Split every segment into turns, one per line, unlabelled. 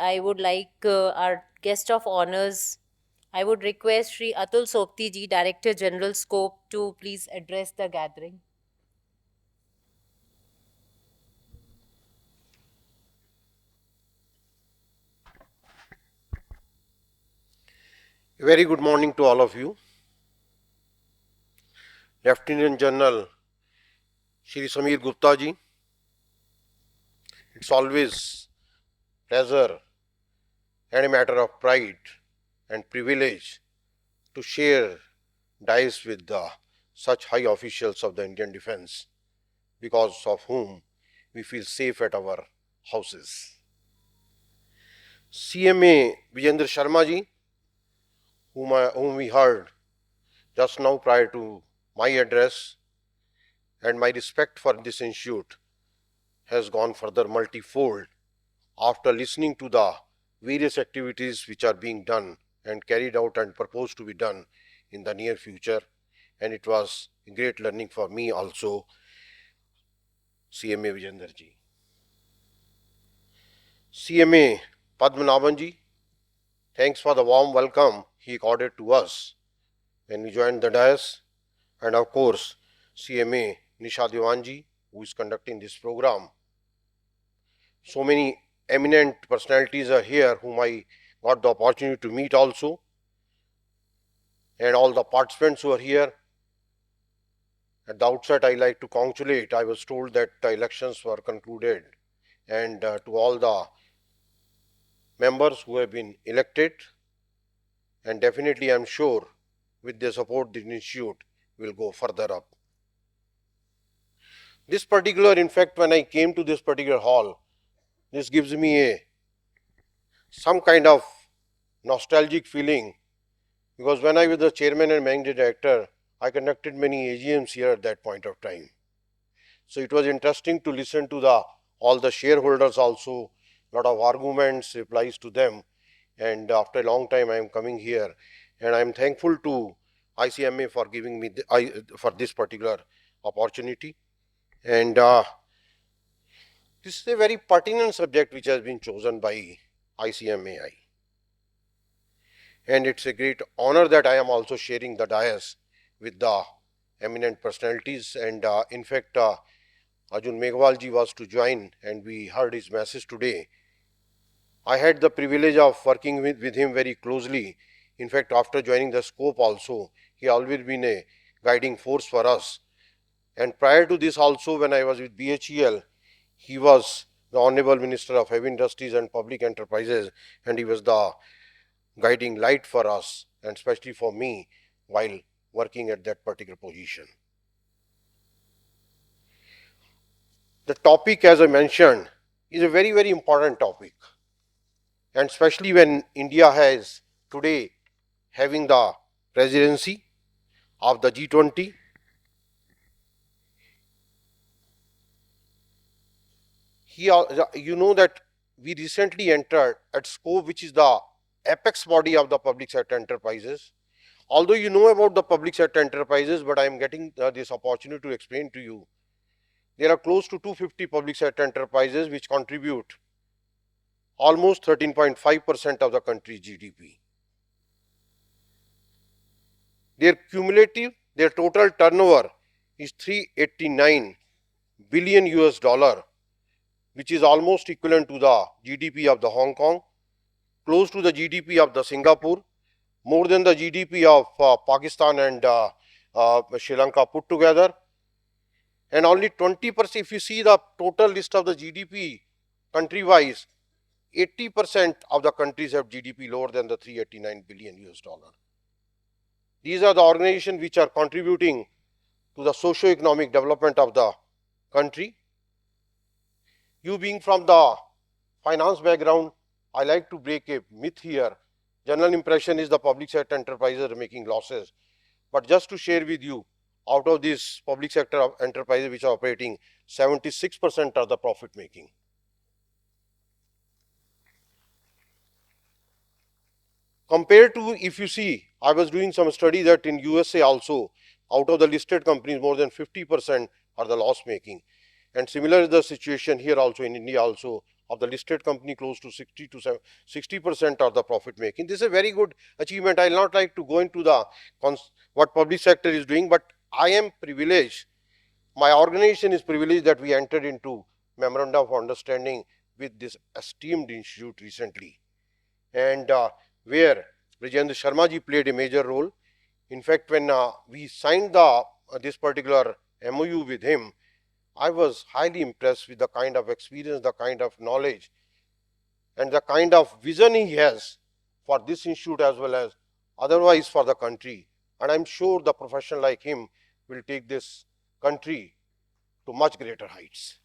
I would like our guest of honors, I would request Shri Atul Sobti ji, Director General Scope, to please address the gathering.
A very good morning to all of you. Lieutenant General Shri Samir Gupta ji, it's always pleasure and a matter of pride and privilege to share dice with such high officials of the Indian Defence, because of whom we feel safe at our houses. CMA Vijendra Sharma ji, whom we heard just now prior to my address, and my respect for this institute has gone further multifold after listening to the various activities which are being done and carried out and proposed to be done in the near future. And it was great learning for me also, CMA Vijender ji. CMA Padmanabhan ji, thanks for the warm welcome he accorded to us when we joined the dais. And of course, CMA Nisha Diwan ji, who is conducting this program. So many eminent personalities are here whom I got the opportunity to meet also, and all the participants who are here. At the outset, I like to congratulate. I was told that the elections were concluded, and to all the members who have been elected, and definitely I am sure with their support the institute will go further up. This particular, in fact, when I came to this particular hall, this gives me some kind of nostalgic feeling, because when I was the chairman and managing director, I conducted many AGMs here at that point of time. So it was interesting to listen to all the shareholders also, lot of arguments, replies to them, and after a long time I am coming here, and I am thankful to ICMA for giving me for this particular opportunity. And this is a very pertinent subject which has been chosen by ICMAI. And it's a great honor that I am also sharing the dais with the eminent personalities. And in fact, Arjun Meghwal ji was to join, and we heard his message today. I had the privilege of working with him very closely. In fact, after joining the scope also, he always been a guiding force for us. And prior to this also, when I was with BHEL, he was the Honorable Minister of Heavy Industries and Public Enterprises, and he was the guiding light for us, and especially for me, while working at that particular position. The topic, as I mentioned, is a very, very important topic, and especially when India has today having the presidency of the G20. You know that we recently entered at SCOPE, which is the apex body of the public sector enterprises. Although you know about the public sector enterprises, but I am getting this opportunity to explain to you. There are close to 250 public sector enterprises which contribute almost 13.5% of the country's GDP. Their total turnover is 389 billion US dollar, which is almost equivalent to the GDP of the Hong Kong, close to the GDP of the Singapore, more than the GDP of Pakistan and Sri Lanka put together. And only 20%, if you see the total list of the GDP country-wise, 80% of the countries have GDP lower than the 389 billion US dollar. These are the organizations which are contributing to the socio-economic development of the country. You being from the finance background, I like to break a myth here. General impression is the public sector enterprises are making losses. But just to share with you, out of these public sector enterprises which are operating, 76% are the profit making. Compared to, if you see, I was doing some study that in USA also, out of the listed companies, more than 50% are the loss making. And similar is the situation here also in India also, of the listed company close to 60% of the profit making. This is a very good achievement. I will not like to go into the what public sector is doing, but I am privileged. My organization is privileged that we entered into memorandum of understanding with this esteemed institute recently, and where Rajendra Sharma ji played a major role. In fact, when we signed this particular MOU with him, I was highly impressed with the kind of experience, the kind of knowledge, and the kind of vision he has for this institute as well as otherwise for the country. And I'm sure the professional like him will take this country to much greater heights.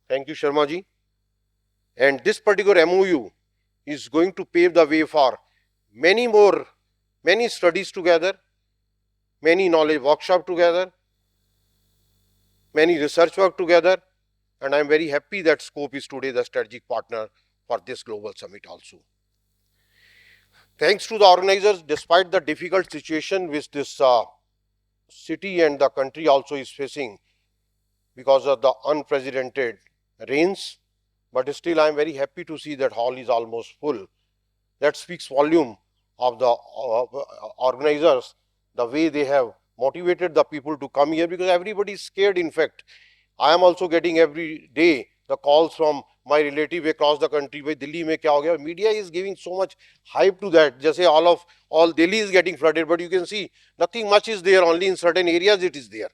Thank you, Sharma ji. And this particular MOU is going to pave the way for many studies together, many knowledge workshop together, many research work together, and I am very happy that Scope is today the strategic partner for this global summit also. Thanks to the organizers, despite the difficult situation which this city and the country also is facing because of the unprecedented rains, but still I am very happy to see that hall is almost full. That speaks volume of the organizers, the way they have motivated the people to come here, because everybody is scared. In fact, I am also getting every day the calls from my relative across the country, bhai Delhi mein kya ho gaya? Media is giving so much hype to that. Just say all Delhi is getting flooded, but you can see nothing much is there. Only in certain areas it is there.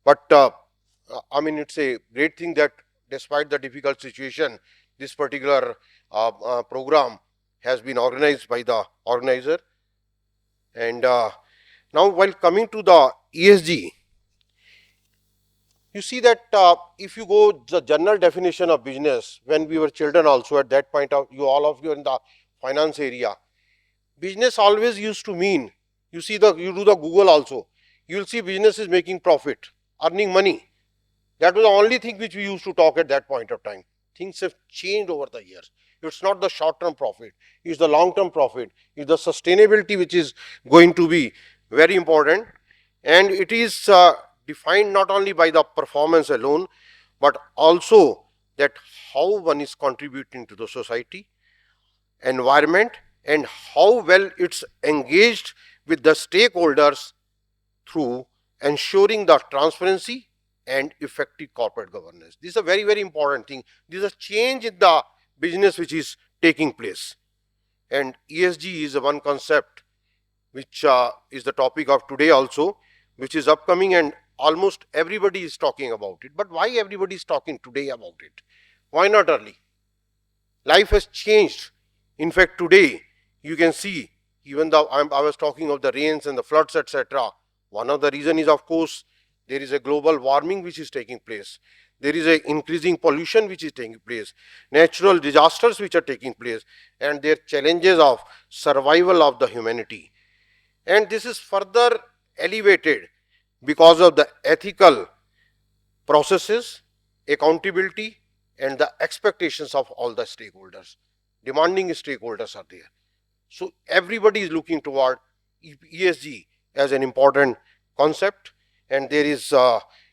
But I mean, it's a great thing that despite the difficult situation, this particular program has been organized by the organizer. And now, while coming to the ESG, you see that if you go the general definition of business, when we were children also at that point of all of you in the finance area, business always used to mean, you do the Google also, you will see business is making profit, earning money. That was the only thing which we used to talk at that point of time. Things have changed over the years. It's not the short-term profit, it's the long-term profit, it's the sustainability which is going to be very important, and it is defined not only by the performance alone, but also that how one is contributing to the society, environment, and how well it's engaged with the stakeholders through ensuring the transparency and effective corporate governance. This is a very, very important thing. This is a change in the business which is taking place. And ESG is one concept which is the topic of today also, which is upcoming, and almost everybody is talking about it. But why everybody is talking today about it? Why not early? Life has changed. In fact, today you can see, even though I was talking of the rains and the floods, etc., one of the reasons is, of course, there is a global warming which is taking place. There is a increasing pollution which is taking place, natural disasters which are taking place, and their challenges of survival of the humanity. And this is further elevated because of the ethical processes, accountability, and the expectations of all the stakeholders. Demanding stakeholders are there. So everybody is looking toward ESG as an important concept, and there is,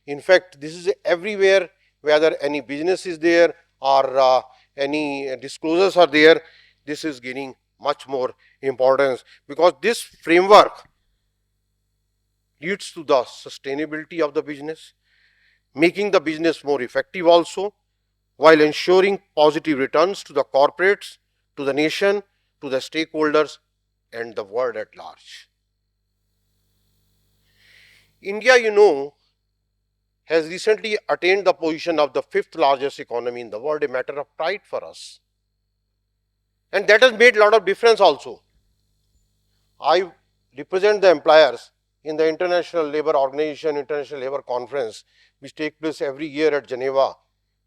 in fact, this is everywhere, whether any business is there or any disclosures are there, this is gaining much more importance, because this framework leads to the sustainability of the business, making the business more effective also, while ensuring positive returns to the corporates, to the nation, to the stakeholders, and the world at large. India, you know, has recently attained the position of the 5th largest economy in the world, a matter of pride for us. And that has made a lot of difference also. I represent the employers in the International Labour Organization, International Labour Conference, which takes place every year at Geneva.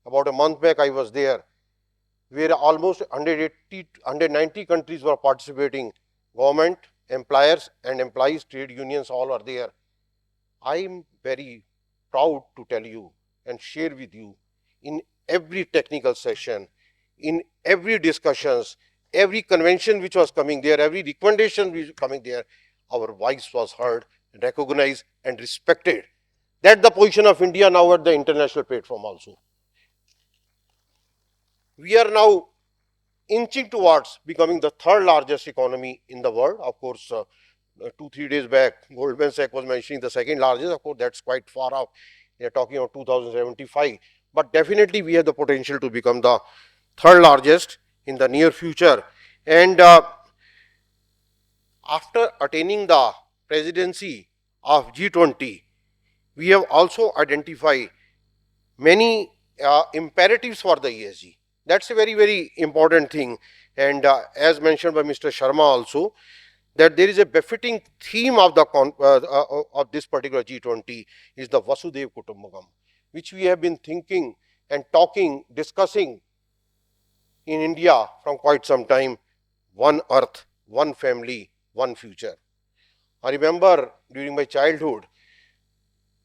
About a month back I was there, where almost 190 countries were participating. Government, employers and employees, trade unions, all are there. I am very proud to tell you and share with you, in every technical session, in every discussions, every convention which was coming there, every recommendation which was coming there, our voice was heard, recognized and respected. That's the position of India now at the international platform also. We are now inching towards becoming the third largest economy in the world. Of course, 2 3 days back, Goldman Sachs was mentioning the second largest. Of course, that's quite far off. They are talking about 2075. But definitely, we have the potential to become the third largest in the near future. And after attaining the presidency of G20, we have also identified many imperatives for the ESG. That's a very, very important thing. And as mentioned by Mr. Sharma also, that there is a befitting theme of the of this particular G20 is the Vasudev Kutumbakam, which we have been thinking and talking, discussing in India from quite some time. One earth, one family, one future. I remember during my childhood,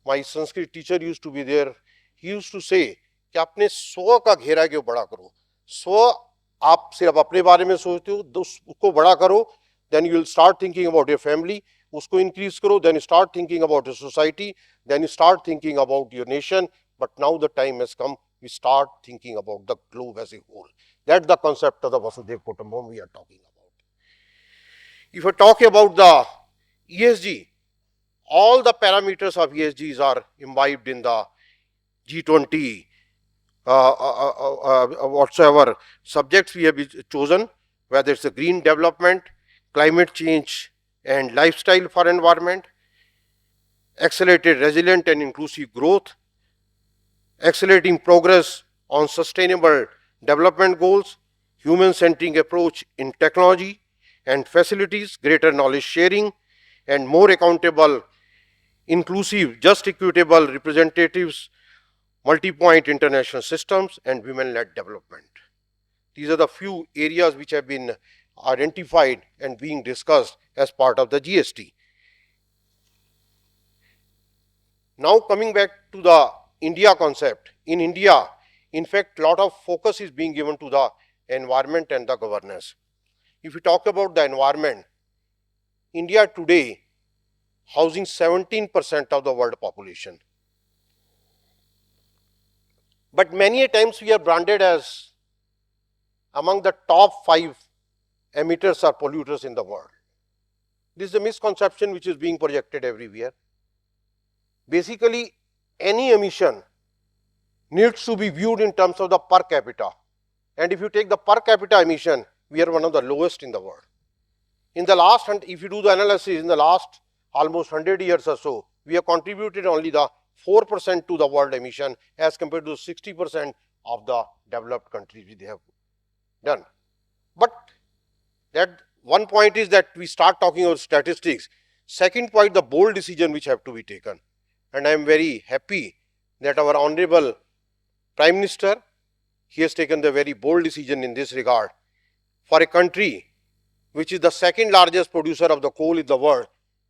my Sanskrit teacher used to be there. He used to say कि अपने स्व का घेरा क्यों बड़ा करो. स्व आप सिर्फ अपने बारे में सोचते हो, उसको बड़ा करो, then you will start thinking about your family. उसको increase करो, then you start thinking about your society, then you start thinking about your nation. But now the time has come, we start thinking about the globe as a whole. That's the concept of the Vasudev Kutumbakam we are talking about. If we talk about the ESG, all the parameters of ESGs are imbibed in the G20 whatsoever subjects we have chosen, whether it's the green development, climate change and lifestyle for environment, accelerated resilient and inclusive growth, accelerating progress on sustainable development goals, human-centric approach in technology and facilities, greater knowledge sharing and more accountable, inclusive, just equitable representatives, multi-point international systems and women-led development. These are the few areas which have been identified and being discussed as part of the GST. Now coming back to the India concept. In India, in fact, lot of focus is being given to the environment and the governance. If we talk about the environment, India today housing 17% of the world population. But many a times we are branded as among the top 5 emitters or polluters in the world. This is a misconception which is being projected everywhere. Basically, any emission needs to be viewed in terms of the per capita. And if you take the per capita emission, we are one of the lowest in the world. In the last, if you do the analysis, in the last almost 100 years or so, we have contributed only the 4% to the world emission as compared to 60% of the developed countries we have done. But that one point is that we start talking about statistics. Second point, the bold decision which have to be taken. And I am very happy that our Honorable Prime Minister, he has taken the very bold decision in this regard. For a country which is the second largest producer of the coal in the world,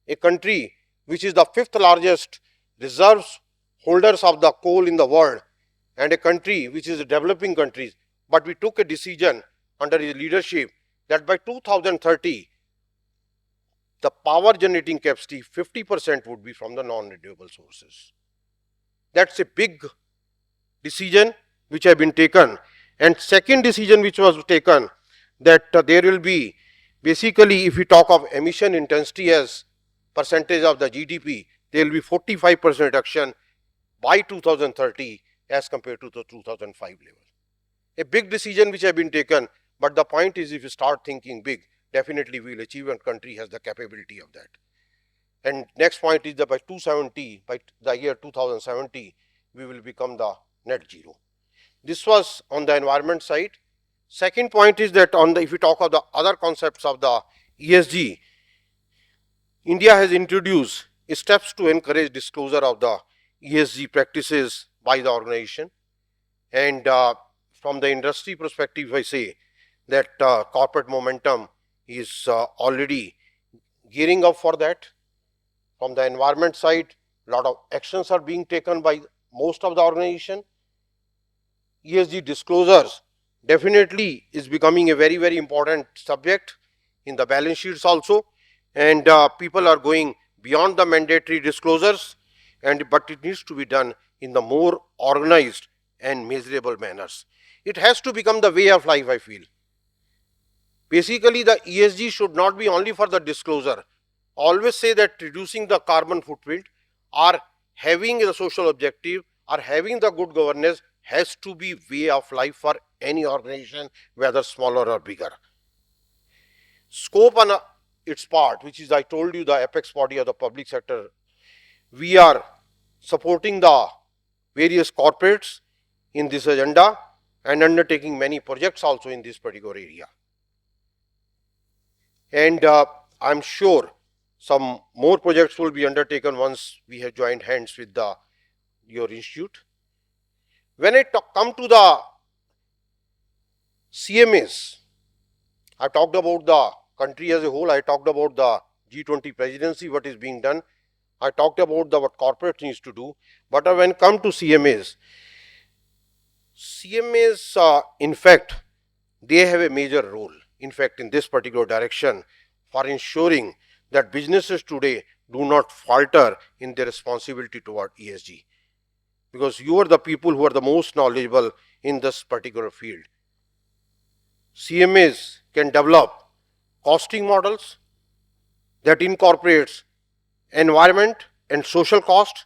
a country which is the fifth largest reserves holders of the coal in the world, and a country which is a developing country, but we took a decision under his leadership that by 2030, the power generating capacity 50% would be from the non-renewable sources. That's a big decision which have been taken. And second decision which was taken, that there will be, basically if we talk of emission intensity as percentage of the GDP, there will be 45% reduction by 2030 as compared to the 2005 level. A big decision which have been taken, but the point is if you start thinking big, definitely we will achieve and country has the capability of that. And next point is that by 270, by the year 2070, we will become the net zero. This was on the environment side. Second point is that on the, if we talk of the other concepts of the ESG, India has introduced steps to encourage disclosure of the ESG practices by the organization. And from the industry perspective, I say that corporate momentum is already gearing up for that. From the environment side, a lot of actions are being taken by most of the organization. ESG disclosures definitely is becoming a very, very important subject in the balance sheets also, and people are going beyond the mandatory disclosures, but it needs to be done in the more organized and measurable manners. It has to become the way of life, I feel. Basically, the ESG should not be only for the disclosure. Always say that reducing the carbon footprint or having the social objective or having the good governance has to be way of life for any organization, whether smaller or bigger. Scope on its part, which is I told you the apex body of the public sector, we are supporting the various corporates in this agenda and undertaking many projects also in this particular area. And I'm sure some more projects will be undertaken once we have joined hands with your institute. When I come to the CMAs, I talked about the country as a whole. I talked about the G20 presidency, what is being done. I talked about what corporate needs to do. But when it comes to CMAs, in fact, they have a major role, in fact, in this particular direction for ensuring that businesses today do not falter in their responsibility toward ESG. Because you are the people who are the most knowledgeable in this particular field. CMAs can develop costing models that incorporates environment and social cost,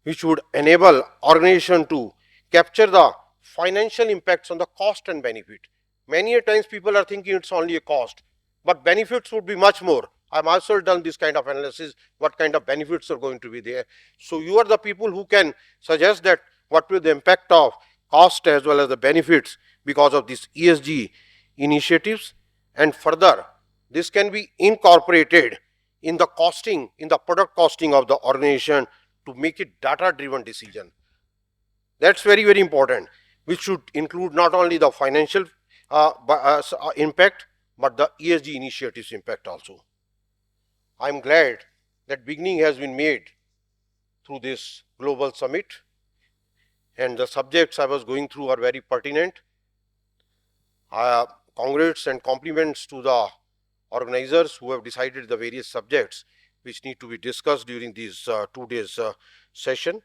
which would enable organization to capture the financial impacts on the cost and benefit. Many a times people are thinking it's only a cost, but benefits would be much more. I've also done this kind of analysis, what kind of benefits are going to be there. So you are the people who can suggest that what will the impact of cost as well as the benefits because of these ESG initiatives, and further this can be incorporated in the costing, in the product costing of the organization to make it data driven decision. That's very, very important, which should include not only the financial impact, but the ESG initiatives impact also. I'm glad that beginning has been made through this global summit, and the subjects I was going through are very pertinent. Congrats and compliments to the organizers who have decided the various subjects which need to be discussed during these 2 days session.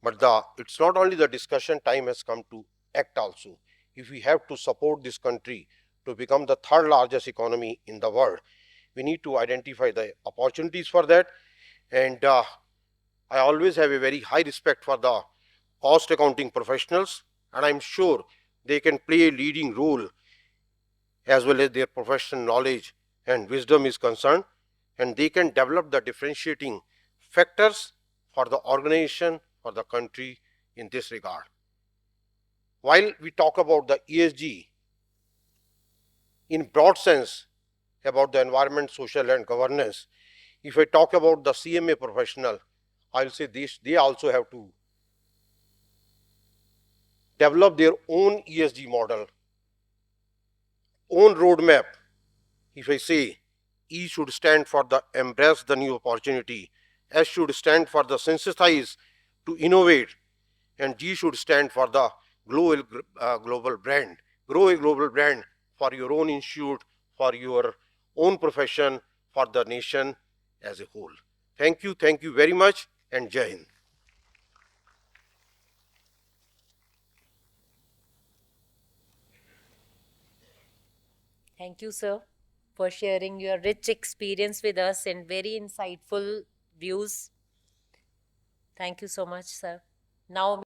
But it's not only the discussion, time has come to act also. If we have to support this country to become the third largest economy in the world, we need to identify the opportunities for that. And I always have a very high respect for the cost accounting professionals, and I'm sure they can play a leading role as well as their professional knowledge and wisdom is concerned, and they can develop the differentiating factors for the organization, for the country in this regard. While we talk about the ESG in broad sense about the environment, social and governance, if I talk about the CMA professional, I'll say this, they also have to develop their own ESG model, own roadmap. If I say E should stand for the embrace the new opportunity, S should stand for the sensitize to innovate, and G should stand for the global brand. Grow a global brand for your own institute, for your own profession, for the nation as a whole. Thank you very much, and Jai Hind.
Thank you, sir, for sharing your rich experience with us and very insightful views. Thank you so much, sir. Now